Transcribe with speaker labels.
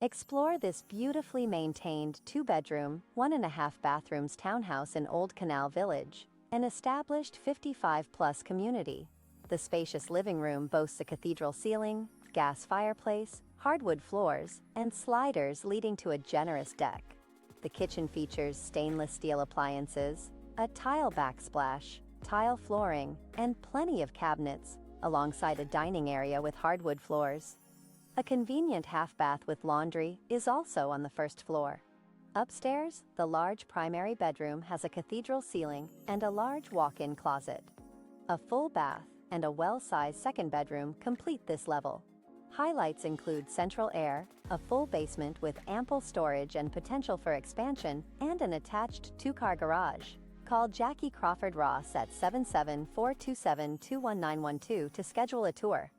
Speaker 1: Explore this beautifully maintained 2-bedroom, 1.5 bathrooms townhouse in Olde Canal Village, an established 55-plus community. The spacious living room boasts a cathedral ceiling, gas fireplace, hardwood floors, and sliders leading to a generous deck. The kitchen features stainless steel appliances, a tile backsplash, tile flooring, and plenty of cabinets, alongside a dining area with hardwood floors. A convenient half-bath with laundry is also on the first floor. Upstairs, the large primary bedroom has a cathedral ceiling and a large walk-in closet. A full bath and a well-sized second bedroom complete this level. Highlights include central air, a full basement with ample storage and potential for expansion, and an attached 2-car garage. Call Jackie Crawford Ross at 77427-21912 to schedule a tour.